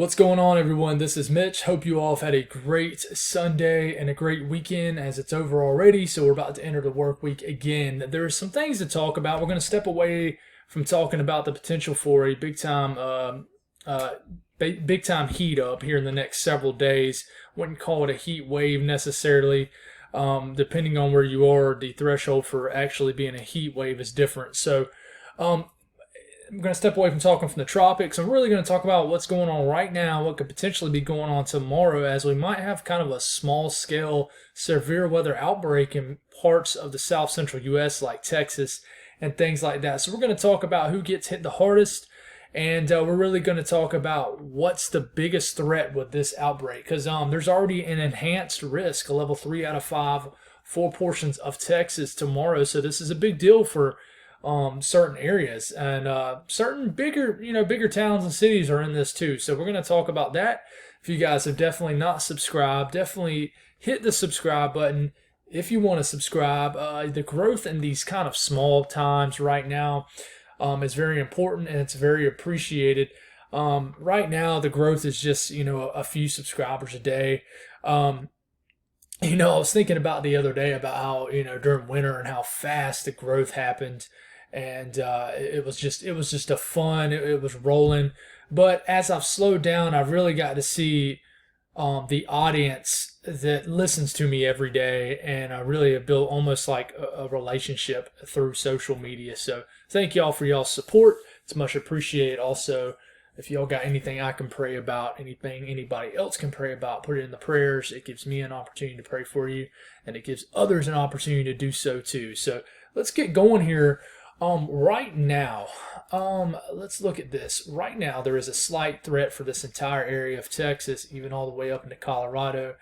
What's going on, everyone? This is Mitch. Hope you all have had a great Sunday and a great weekend as it's over already. So we're about to enter the work week again. There's some things to talk about. We're going to step away from talking about the potential for a big time heat up here in the next several days. Wouldn't call it a heat wave necessarily. Depending on where you are, the threshold for actually being a heat wave is different. So I'm going to step away from talking from the tropics. I'm really going to talk about what's going on right now, what could potentially be going on tomorrow, as we might have kind of a small-scale severe weather outbreak in parts of the south central U.S. like Texas and things like that. So we're going to talk about who gets hit the hardest, and we're really going to talk about what's the biggest threat with this outbreak, because there's already an enhanced risk, a level 3 out of 5, 4 portions of Texas tomorrow. So this is a big deal for certain areas, and certain bigger towns and cities are in this too. So we're going to talk about that. If you guys have definitely not subscribed, definitely hit the subscribe button if you want to subscribe. The growth in these kind of small times right now is very important, and it's very appreciated. Right now, the growth is just a few subscribers a day. I was thinking about the other day about how during winter and how fast the growth happened. And it was just a fun. It was rolling, but as I've slowed down, I've really got to see the audience that listens to me every day, and I really have built almost like a relationship through social media. So thank y'all for y'all's support. It's much appreciated. Also, if y'all got anything I can pray about, anything anybody else can pray about, put it in the prayers. It gives me an opportunity to pray for you, and it gives others an opportunity to do so too. So let's get going here. Right now, let's look at this. Right now, there is a slight threat for this entire area of Texas, even all the way up into Colorado,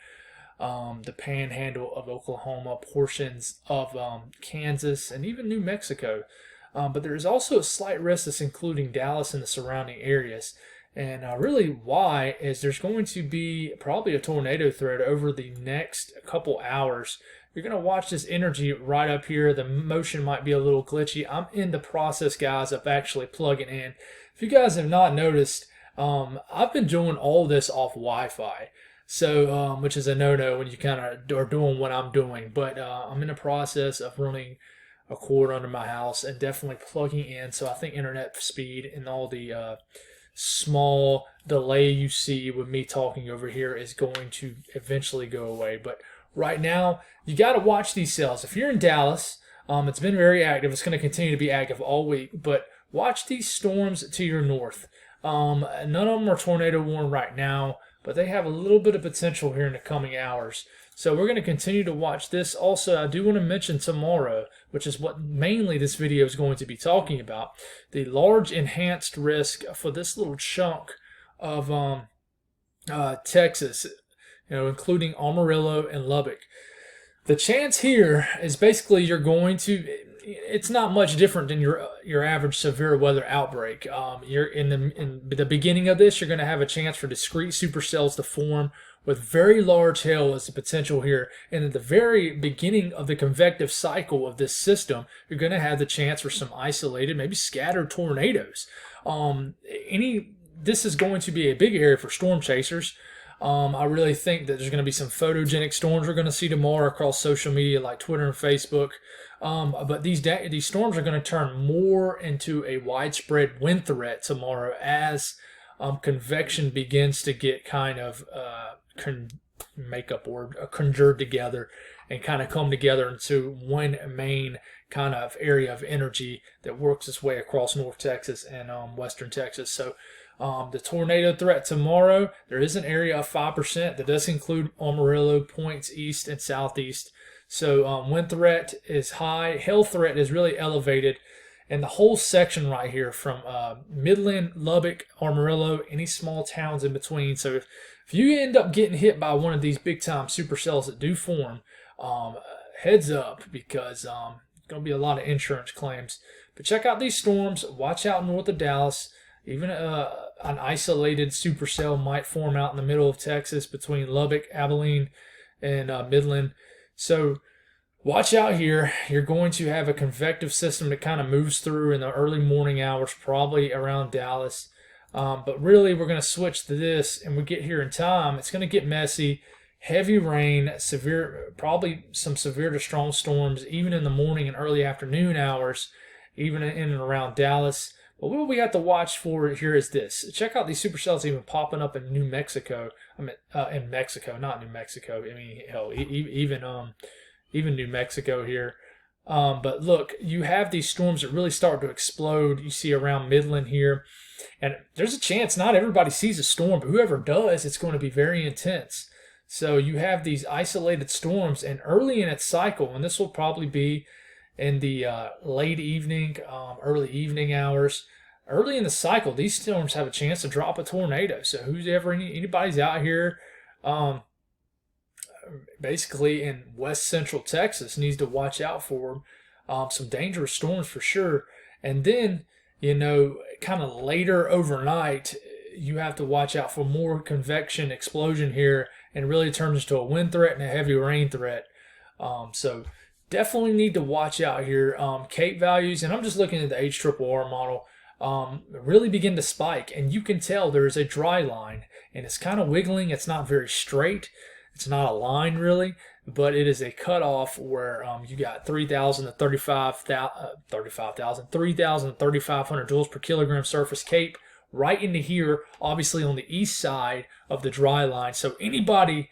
the panhandle of Oklahoma, portions of Kansas, and even New Mexico. But there is also a slight risk that's including Dallas and the surrounding areas. And really why is there's going to be probably a tornado threat over the next couple hours. You're going to watch this energy right up here. The motion might be a little glitchy. I'm in the process, guys, of actually plugging in. If you guys have not noticed, I've been doing all this off Wi-Fi, so which is a no-no when you kind of are doing what I'm doing. But I'm in the process of running a cord under my house and definitely plugging in. So I think internet speed and all the small delay you see with me talking over here is going to eventually go away. But right now, you got to watch these cells. If you're in Dallas, it's been very active. It's going to continue to be active all week. But watch these storms to your north. None of them are tornado warned right now, but they have a little bit of potential here in the coming hours. So we're going to continue to watch this. Also, I do want to mention tomorrow, which is what mainly this video is going to be talking about, the large enhanced risk for this little chunk of Texas, including Amarillo and Lubbock. The chance here is basically it's not much different than your average severe weather outbreak. You're in the beginning of this, you're going to have a chance for discrete supercells to form with very large hail as the potential here. And at the very beginning of the convective cycle of this system, you're going to have the chance for some isolated, maybe scattered tornadoes. This is going to be a big area for storm chasers. I really think that there's going to be some photogenic storms we're going to see tomorrow across social media like Twitter and Facebook. But these storms are going to turn more into a widespread wind threat tomorrow as convection begins to get kind of conjured together and kind of come together into one main kind of area of energy that works its way across North Texas and Western Texas. So the tornado threat tomorrow, there is an area of 5% that does include Amarillo, points east and southeast. So wind threat is high. Hail threat is really elevated. And the whole section right here from Midland, Lubbock, Amarillo, any small towns in between. So if you end up getting hit by one of these big-time supercells that do form, heads up, because going to be a lot of insurance claims. But check out these storms. Watch out north of Dallas. Even an isolated supercell might form out in the middle of Texas between Lubbock, Abilene, and Midland. So watch out here. You're going to have a convective system that kind of moves through in the early morning hours, probably around Dallas. But really, we're going to switch to this, and we get here in time. It's going to get messy. Heavy rain, severe, probably some severe to strong storms, even in the morning and early afternoon hours, even in and around Dallas. But what we have to watch for here is this. Check out these supercells even popping up in New Mexico. I mean, in Mexico, not New Mexico. I mean, hell, even New Mexico here. But look, you have these storms that really start to explode. You see around Midland here. And there's a chance not everybody sees a storm, but whoever does, it's going to be very intense. So you have these isolated storms, and early in its cycle, and this will probably be in the late evening, early evening hours, early in the cycle, these storms have a chance to drop a tornado. So anybody's out here, basically in west central Texas, needs to watch out for some dangerous storms for sure. And then, kind of later overnight, you have to watch out for more convection explosion here, and really turns into a wind threat and a heavy rain threat. So definitely need to watch out here. Cape values, and I'm just looking at the HRRR model, really begin to spike, and you can tell there is a dry line, and it's kind of wiggling. It's not very straight. It's not a line really, but it is a cutoff where you got 3,000 to 3,500 joules per kilogram surface Cape right into here, obviously on the east side of the dry line. So anybody,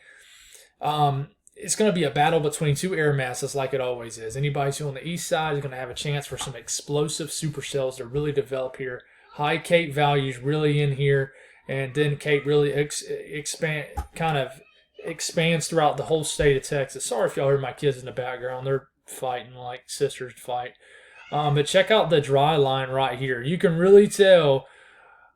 it's going to be a battle between two air masses like it always is. Anybody who's on the east side is going to have a chance for some explosive supercells to really develop here. High Cape values really in here, and then Cape really expands throughout the whole state of Texas. Sorry if y'all hear my kids in the background. They're fighting like sisters fight. But check out the dry line right here. You can really tell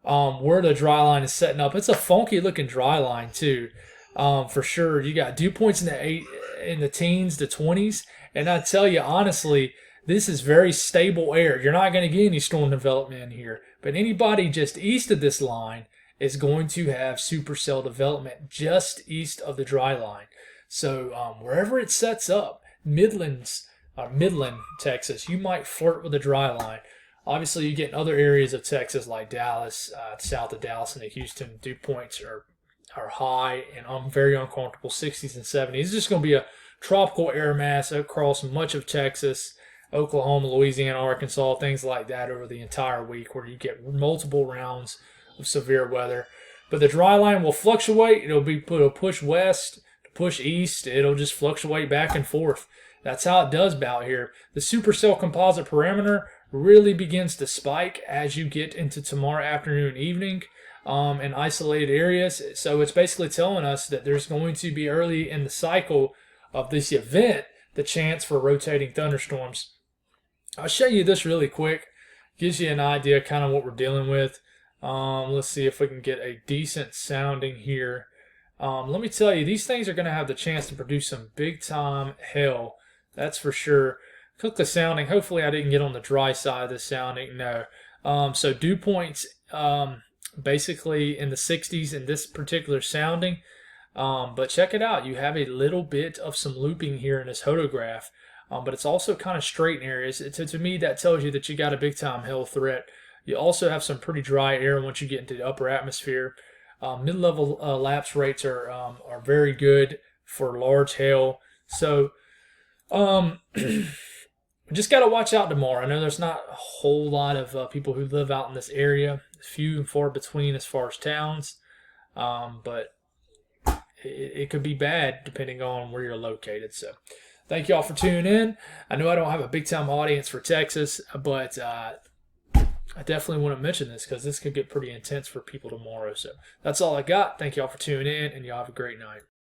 where the dry line is setting up. It's a funky looking dry line too, for sure. You got dew points in the teens to 20s, and I tell you honestly, this is very stable air. You're not going to get any storm development in here, but anybody just east of this line is going to have supercell development just east of the dry line. So wherever it sets up, Midland, Texas, you might flirt with the dry line. Obviously, you get in other areas of Texas like Dallas, south of Dallas and the Houston, dew points are high and very uncomfortable, 60s and 70s. It's just going to be a tropical air mass across much of Texas, Oklahoma, Louisiana, Arkansas, things like that over the entire week, where you get multiple rounds of severe weather. But the dry line will fluctuate. It'll push west, push east. It'll just fluctuate back and forth. That's how it does about here. The supercell composite parameter really begins to spike as you get into tomorrow afternoon, evening, in isolated areas. So it's basically telling us that there's going to be early in the cycle of this event the chance for rotating thunderstorms. I'll show you this really quick. Gives you an idea kind of what we're dealing with. Let's see if we can get a decent sounding here. Let me tell you, these things are going to have the chance to produce some big time hail. That's for sure. Click the sounding. Hopefully I didn't get on the dry side of the sounding. No. So dew points basically in the 60s in this particular sounding. But check it out. You have a little bit of some looping here in this hodograph. But it's also kind of straight in areas. To me, that tells you that you got a big time hail threat. You also have some pretty dry air once you get into the upper atmosphere. Mid-level lapse rates are very good for large hail. So just got to watch out tomorrow. I know there's not a whole lot of people who live out in this area. Few and far between as far as towns. But it could be bad depending on where you're located. So thank y'all for tuning in. I know I don't have a big-time audience for Texas, but I definitely want to mention this because this could get pretty intense for people tomorrow. So that's all I got. Thank y'all for tuning in, and y'all have a great night.